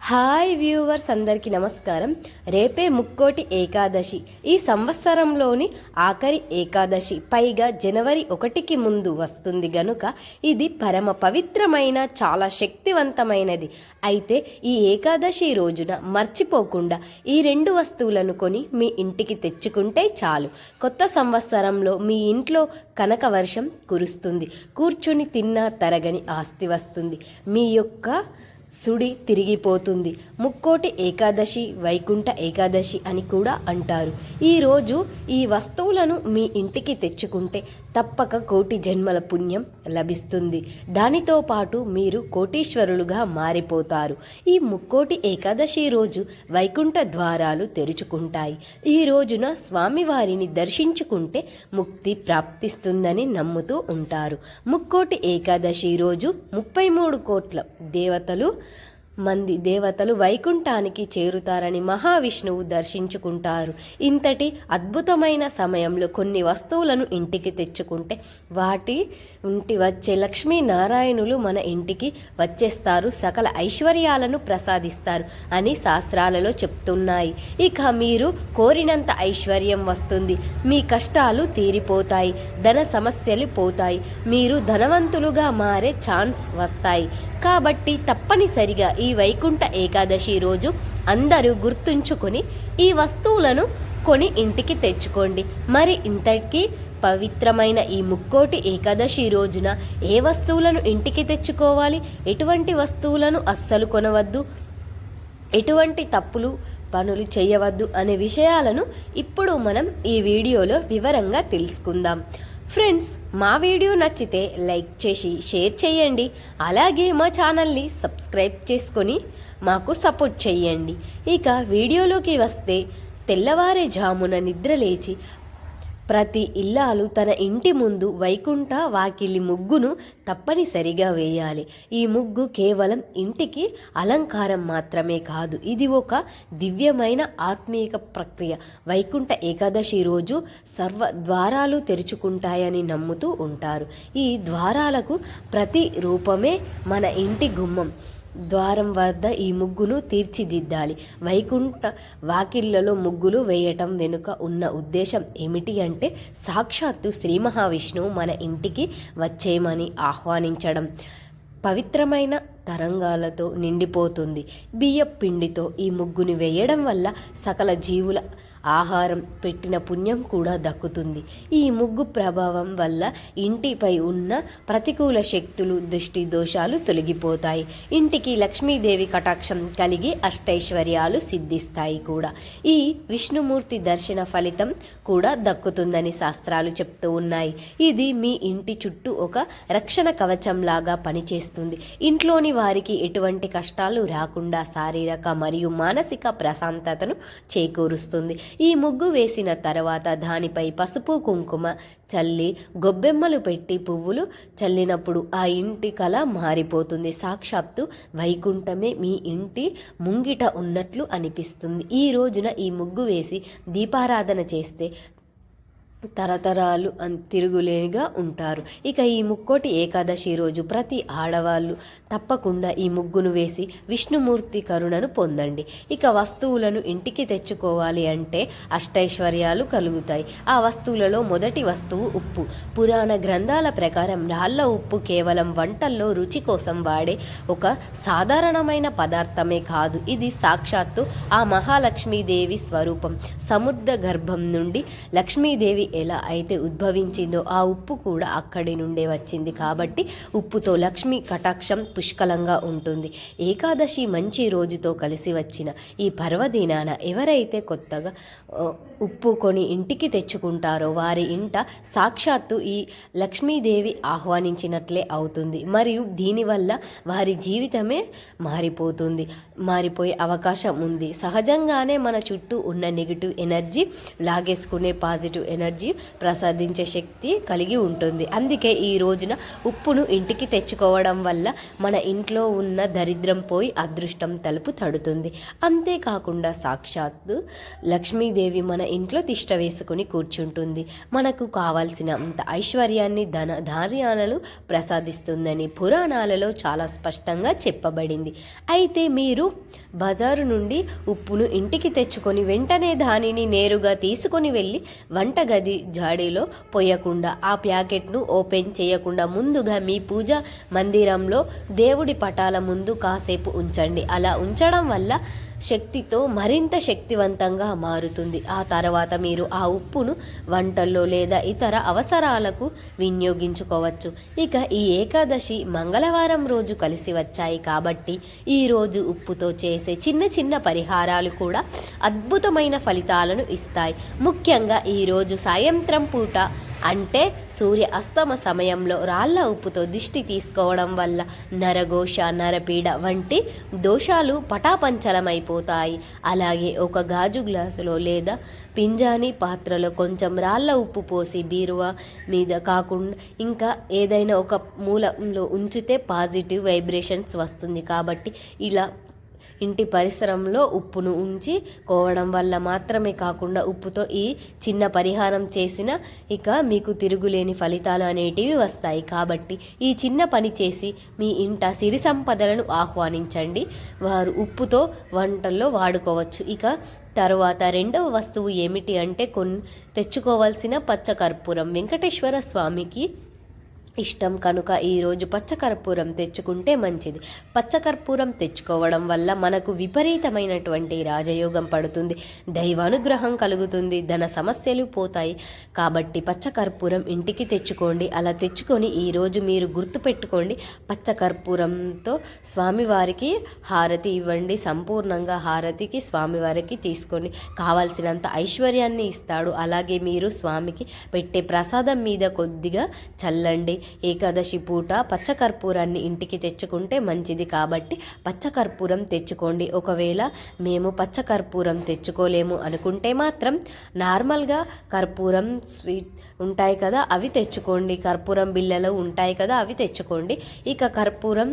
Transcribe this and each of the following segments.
Hi viewers, అందరికీ నమస్కారం. రేపే ముక్కోటి ఏకాదశి. ఈ సంవత్సరంలోని ఆఖరి ఏకాదశి, పైగా జనవరి 1కి ముందు వస్తుంది గనుక ఇది పరమ పవిత్రమైన, చాలా శక్తివంతమైనది. అయితే ఈ ఏకాదశి రోజున మర్చిపోకుండా ఈ 2 వస్తువులను కొని మీ ఇంటికి తెచ్చుకుంటే చాలు. కొత్త సంవత్సరంలో మీ ఇంట్లో కనక వర్షం కురుస్తుంది. కూర్చుని తిన్నా తరగని ఆస్తి వస్తుంది. మీ యొక్క సుడి తిరిగిపోతుంది. ముక్కోటి ఏకాదశి, వైకుంఠ ఏకాదశి అని కూడా అంటారు. ఈరోజు ఈ వస్తువులను మీ ఇంటికి తెచ్చుకుంటే తప్పక కోటి జన్మల పుణ్యం లభిస్తుంది. దానితో పాటు మీరు కోటీశ్వరులుగా మారిపోతారు. ఈ ముక్కోటి ఏకాదశి రోజు వైకుంఠ ద్వారాలు తెరుచుకుంటాయి. ఈ రోజున స్వామివారిని దర్శించుకుంటే ముక్తి ప్రాప్తిస్తుందని నమ్ముతూ ఉంటారు. ముక్కోటి ఏకాదశి రోజు 33 కోట్ల దేవతలు వైకుంఠానికి చేరుతారని మహావిష్ణువు దర్శించుకుంటారు. ఇంతటి అద్భుతమైన సమయంలో కొన్ని వస్తువులను ఇంటికి తెచ్చుకుంటే వాటి ఇంటి వచ్చే లక్ష్మీనారాయణులు మన ఇంటికి వచ్చేస్తారు, సకల ఐశ్వర్యాలను ప్రసాదిస్తారు అని శాస్త్రాలలో చెప్తున్నాయి. ఇక మీరు కోరినంత ఐశ్వర్యం వస్తుంది, మీ కష్టాలు తీరిపోతాయి, ధన సమస్యలు పోతాయి, మీరు ధనవంతులుగా మారే ఛాన్స్ వస్తాయి. కాబట్టి తప్పనిసరిగా ఈ వైకుంఠ ఏకాదశి రోజు అందరూ గుర్తుంచుకొని ఈ వస్తువులను కొని ఇంటికి తెచ్చుకోండి. మరి ఇంతకీ పవిత్రమైన ఈ ముక్కోటి ఏకాదశి రోజున ఏ వస్తువులను ఇంటికి తెచ్చుకోవాలి, ఎటువంటి వస్తువులను అస్సలు కొనవద్దు, ఎటువంటి పనులు చేయవద్దు అనే విషయాలను ఇప్పుడు మనం ఈ వీడియోలో వివరంగా తెలుసుకుందాం. ఫ్రెండ్స్, మా వీడియో నచ్చితే లైక్ చేసి షేర్ చేయండి. అలాగే మా ఛానల్ని సబ్స్క్రైబ్ చేసుకొని మాకు సపోర్ట్ చేయండి. ఇక వీడియోలోకి వస్తే, తెల్లవారుజామున నిద్రలేచి ప్రతి ఇల్లాలు తన ఇంటి ముందు వైకుంఠ వాకిలి ముగ్గును తప్పనిసరిగా వేయాలి. ఈ ముగ్గు కేవలం ఇంటికి అలంకారం మాత్రమే కాదు, ఇది ఒక దివ్యమైన ఆత్మీయ ప్రక్రియ. వైకుంఠ ఏకాదశి రోజు సర్వ ద్వారాలు తెరుచుకుంటాయని నమ్ముతూ ఉంటారు. ఈ ద్వారాలకు ప్రతి రూపమే మన ఇంటి గుమ్మం. ద్వారం వద్ద ఈ ముగ్గును తీర్చిదిద్దాలి. వైకుంఠ వాకిళ్లలో ముగ్గులు వేయటం వెనుక ఉన్న ఉద్దేశం ఏమిటి అంటే, సాక్షాత్తు శ్రీ మహావిష్ణువు మన ఇంటికి వచ్చేయమని ఆహ్వానించడం. పవిత్రమైన తరంగాలతో నిండిపోతుంది. బియ్యం పిండితో ఈ ముగ్గుని వేయడం వల్ల సకల జీవుల ఆహారం పెట్టిన పుణ్యం కూడా దక్కుతుంది. ఈ ముగ్గు ప్రభావం వల్ల ఇంటిపై ఉన్న ప్రతికూల శక్తులు, దృష్టి దోషాలు తొలగిపోతాయి. ఇంటికి లక్ష్మీదేవి కటాక్షం కలిగి అష్టైశ్వర్యాలు సిద్ధిస్తాయి కూడా. ఈ విష్ణుమూర్తి దర్శన ఫలితం కూడా దక్కుతుందని శాస్త్రాలు చెప్తూ ఉన్నాయి. ఇది మీ ఇంటి చుట్టూ ఒక రక్షణ కవచంలాగా పనిచేస్తుంది. ఇంట్లోని వారికి ఎటువంటి కష్టాలు రాకుండా శారీరక మరియు మానసిక ప్రశాంతతను చేకూరుస్తుంది. ఈ ముగ్గు వేసిన తర్వాత దానిపై పసుపు కుంకుమ చల్లి గొబ్బెమ్మలు పెట్టి పువ్వులు చల్లినప్పుడు ఆ ఇంటి కళ మారిపోతుంది. సాక్షాత్తు వైకుంఠమే మీ ఇంటి ముంగిట ఉన్నట్లు అనిపిస్తుంది. ఈ రోజున ఈ ముగ్గు వేసి దీపారాధన చేస్తే తరతరాలు తిరుగులేనిగా ఉంటారు. ఇక ఈ ముక్కోటి ఏకాదశి రోజు ప్రతి ఆడవాళ్ళు తప్పకుండా ఈ ముగ్గును వేసి విష్ణుమూర్తి కరుణను పొందండి. ఇక వస్తువులను ఇంటికి తెచ్చుకోవాలి అంటే అష్టైశ్వర్యాలు కలుగుతాయి. ఆ వస్తువులలో మొదటి వస్తువు ఉప్పు. పురాణ గ్రంథాల ప్రకారం రాళ్ళ ఉప్పు కేవలం వంటల్లో రుచి కోసం వాడే ఒక సాధారణమైన పదార్థమే కాదు, ఇది సాక్షాత్తు ఆ మహాలక్ష్మీదేవి స్వరూపం. సముద్ర గర్భం నుండి లక్ష్మీదేవి ఎలా అయితే ఉద్భవించిందో ఆ ఉప్పు కూడా అక్కడి నుండే వచ్చింది. కాబట్టి ఉప్పుతో లక్ష్మీ కటాక్షం పుష్కలంగా ఉంటుంది. ఏకాదశి మంచి రోజుతో కలిసి వచ్చిన ఈ పర్వదినాన ఎవరైతే కొత్తగా ఉప్పు కొని ఇంటికి తెచ్చుకుంటారో వారి ఇంట సాక్షాత్తు ఈ లక్ష్మీదేవి ఆహ్వానించినట్లే అవుతుంది. మరియు దీనివల్ల వారి జీవితమే మారిపోయే అవకాశం ఉంది. సహజంగానే మన చుట్టూ ఉన్న నెగిటివ్ ఎనర్జీ లాగేసుకునే పాజిటివ్ ఎనర్జీ ఎనర్జీ ప్రసాదించే శక్తి కలిగి ఉంటుంది. అందుకే ఈ రోజున ఉప్పును ఇంటికి తెచ్చుకోవడం వల్ల మన ఇంట్లో ఉన్న దరిద్రం పోయి అదృష్టం తలుపు తడుతుంది. అంతేకాకుండా సాక్షాత్తు లక్ష్మీదేవి మన ఇంట్లో తిష్ట వేసుకుని కూర్చుంటుంది. మనకు కావాల్సినంత ఐశ్వర్యాన్ని ధాన్యాలను ప్రసాదిస్తుందని పురాణాలలో చాలా స్పష్టంగా చెప్పబడింది. అయితే మీరు బజారు నుండి ఉప్పును ఇంటికి తెచ్చుకొని వెంటనే దానిని నేరుగా తీసుకొని వెళ్ళి వంటగది జాడీలో పోయకుండా, ఆ ప్యాకెట్ను ఓపెన్ చేయకుండా ముందుగా మీ పూజా మందిరంలో దేవుడి పటాల ముందు కాసేపు ఉంచండి. అలా ఉంచడం వల్ల శక్తితో మరింత శక్తివంతంగా మారుతుంది. ఆ తర్వాత మీరు ఆ ఉప్పును వంటల్లో లేదా ఇతర అవసరాలకు వినియోగించుకోవచ్చు. ఇక ఈ ఏకాదశి మంగళవారం రోజు కలిసి వచ్చాయి కాబట్టి ఈరోజు ఉప్పుతో చేసే చిన్న చిన్న పరిహారాలు కూడా అద్భుతమైన ఫలితాలను ఇస్తాయి. ముఖ్యంగా ఈరోజు సాయంత్రం పూట అంటే సూర్య అస్తమ సమయంలో రాళ్ళ ఉప్పుతో దిష్టి తీసుకోవడం వల్ల నరఘోష, నరపీడ వంటి దోషాలు పటాపంచలమైపోతాయి. అలాగే ఒక గాజు గ్లాసులో లేదా పింజాని పాత్రలో కొంచెం రాళ్ళ ఉప్పు పోసి బీరువా మీద కాకుండా ఇంకా ఏదైనా ఒక మూలంలో ఉంచితే పాజిటివ్ వైబ్రేషన్స్ వస్తుంది. కాబట్టి ఇలా ఇంటి పరిసరంలో ఉప్పును ఉంచి కోవడం వల్ల మాత్రమే కాకుండా ఉప్పుతో ఈ చిన్న పరిహారం చేసిన ఇక మీకు తిరుగులేని ఫలితాలు అనేటివి వస్తాయి. కాబట్టి ఈ చిన్న పని చేసి మీ ఇంట సిరి సంపదలను ఆహ్వానించండి. వారు ఉప్పుతో వంటల్లో వాడుకోవచ్చు. ఇక తరువాత రెండవ వస్తువు ఏమిటి అంటే తెచ్చుకోవాల్సిన పచ్చకర్పూరం. వెంకటేశ్వర స్వామికి ఇష్టం కనుక ఈరోజు పచ్చకర్పూరం తెచ్చుకుంటే మంచిది. పచ్చకర్పూరం తెచ్చుకోవడం వల్ల మనకు విపరీతమైనటువంటి రాజయోగం పడుతుంది, దైవానుగ్రహం కలుగుతుంది, ధన సమస్యలు పోతాయి. కాబట్టి పచ్చకర్పూరం ఇంటికి తెచ్చుకోండి. అలా తెచ్చుకొని ఈరోజు మీరు గుర్తుపెట్టుకోండి, పచ్చకర్పూరంతో స్వామివారికి హారతి ఇవ్వండి. సంపూర్ణంగా హారతికి స్వామివారికి తీసుకొని కావాల్సినంత ఐశ్వర్యాన్ని ఇస్తాడు. అలాగే మీరు స్వామికి పెట్టే ప్రసాదం మీద కొద్దిగా చల్లండి. ఏకాదశి పూట పచ్చకర్పూరాన్ని ఇంటికి తెచ్చుకుంటే మంచిది. కాబట్టి పచ్చకర్పూరం తెచ్చుకోండి. ఒకవేళ మేము పచ్చకర్పూరం తెచ్చుకోలేము అనుకుంటే మాత్రం నార్మల్గా కర్పూరం స్వీట్ ఉంటాయి కదా, అవి తెచ్చుకోండి. కర్పూరం బిళ్ళలు ఉంటాయి కదా, అవి తెచ్చుకోండి. ఇక కర్పూరం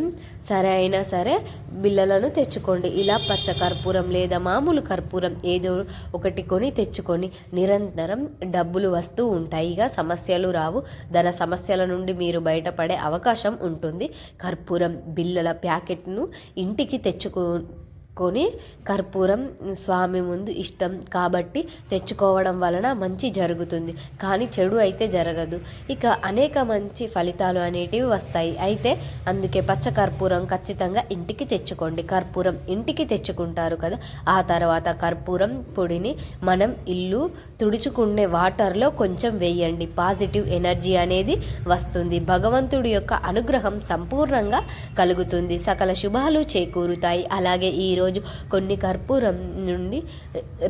అయినా సరే బిళ్ళలను తెచ్చుకోండి. ఇలా పచ్చకర్పూరం లేదా మామూలు కర్పూరం ఏదో ఒకటి కొని తెచ్చుకొని నిరంతరం డబ్బులు వస్తూ ఉంటాయి. ఇక సమస్యలు రావు. ధన సమస్యల నుండి మీరు బయటపడే అవకాశం ఉంటుంది. కర్పూరం బిళ్ళల ప్యాకెట్ను ఇంటికి తెచ్చుకొని కర్పూరం స్వామి ముందు ఇష్టం కాబట్టి తెచ్చుకోవడం వలన మంచి జరుగుతుంది, కానీ చెడు అయితే జరగదు. ఇక అనేక మంచి ఫలితాలు అనేటివి వస్తాయి. అయితే అందుకే పచ్చకర్పూరం ఖచ్చితంగా ఇంటికి తెచ్చుకోండి. కర్పూరం ఇంటికి తెచ్చుకుంటారు కదా, ఆ తర్వాత కర్పూరం పొడిని మనం ఇల్లు తుడుచుకునే వాటర్లో కొంచెం వేయండి. పాజిటివ్ ఎనర్జీ అనేది వస్తుంది. భగవంతుడి యొక్క అనుగ్రహం సంపూర్ణంగా కలుగుతుంది. సకల శుభాలు చేకూరుతాయి. అలాగే ఈరోజు కొన్ని కర్పూరం నుండి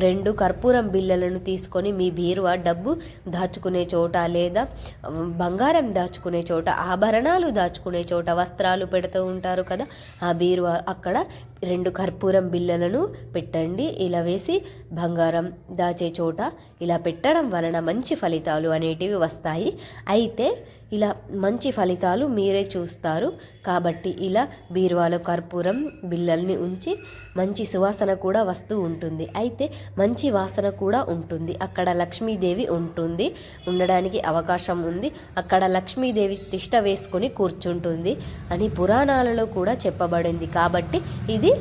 2 కర్పూరం బిళ్ళలను తీసుకొని మీ బీరువా డబ్బు దాచుకునే చోట లేదా బంగారం దాచుకునే చోట, ఆభరణాలు దాచుకునే చోట, వస్త్రాలు పెడుతూ ఉంటారు కదా, ఆ బీరువా అక్కడ 2 కర్పూరం బిళ్ళలను పెట్టండి. ఇలా వేసి బంగారం దాచే చోట ఇలా పెట్టడం వలన మంచి ఫలితాలు అనేటివి వస్తాయి. అయితే ఇలా మంచి ఫలితాలు మీరే చూస్తారు. కాబట్టి ఇలా బీరువాలో కర్పూరం బిళ్ళల్ని ఉంచి మంచి సువాసన కూడా వస్తూ ఉంటుంది. అయితే మంచి వాసన కూడా ఉంటుంది. అక్కడ లక్ష్మీదేవి ఉండడానికి అవకాశం ఉంది. అక్కడ లక్ష్మీదేవి తిష్ట వేసుకొని కూర్చుంటుంది అని పురాణాలలో కూడా చెప్పబడింది. కాబట్టి ఇది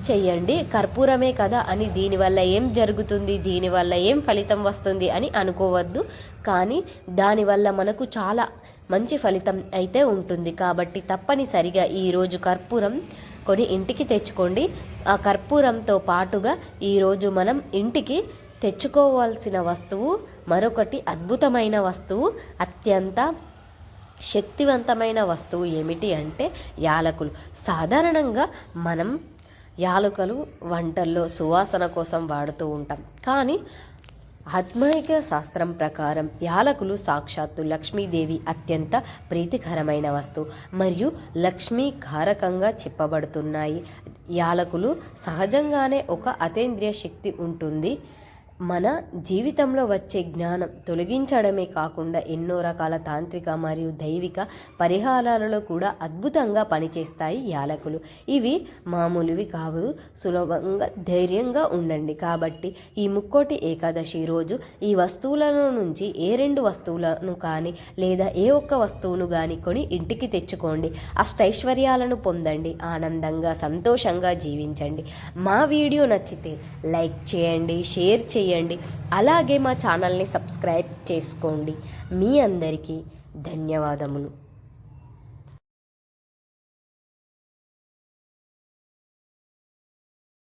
చెయ్యండి. కర్పూరమే కదా అని దీనివల్ల ఏం జరుగుతుంది, దీనివల్ల ఏం ఫలితం వస్తుంది అని అనుకోవద్దు. కానీ దానివల్ల మనకు చాలా మంచి ఫలితం అయితే ఉంటుంది. కాబట్టి తప్పనిసరిగా ఈరోజు కర్పూరం కొని ఇంటికి తెచ్చుకోండి. ఆ కర్పూరంతో పాటుగా ఈరోజు మనం ఇంటికి తెచ్చుకోవాల్సిన వస్తువు మరొకటి అద్భుతమైన వస్తువు, అత్యంత శక్తివంతమైన వస్తువు ఏమిటి అంటే యాలకులు. సాధారణంగా మనం యాలకులు వంటల్లో సువాసన కోసం వాడుతూ ఉంటాం. కానీ ఆత్మైక శాస్త్రం ప్రకారం యాలకులు సాక్షాత్తు లక్ష్మీదేవి అత్యంత ప్రీతికరమైన వస్తువు మరియు లక్ష్మీ కారకంగా చెప్పబడుతున్నాయి. యాలకులు సహజంగానే ఒక అతీంద్రియ శక్తి ఉంటుంది. మన జీవితంలో వచ్చే జ్ఞానం తొలగించడమే కాకుండా ఎన్నో రకాల తాంత్రిక మరియు దైవిక పరిహారాలలో కూడా అద్భుతంగా పనిచేస్తాయి యాలకులు. ఇవి మామూలువి కావు, సులభంగా ధైర్యంగా ఉండండి. కాబట్టి ఈ ముక్కోటి ఏకాదశి రోజు ఈ వస్తువులను నుంచి ఏ 2 వస్తువులను కానీ లేదా ఏ ఒక్క వస్తువును కానీ కొని ఇంటికి తెచ్చుకోండి. అష్టైశ్వర్యాలను పొందండి, ఆనందంగా సంతోషంగా జీవించండి. మా వీడియో నచ్చితే లైక్ చేయండి, షేర్ చేయండి, అలాగే మా ఛానల్ని సబ్స్క్రైబ్ చేసుకోండి. మీ అందరికీ ధన్యవాదములు.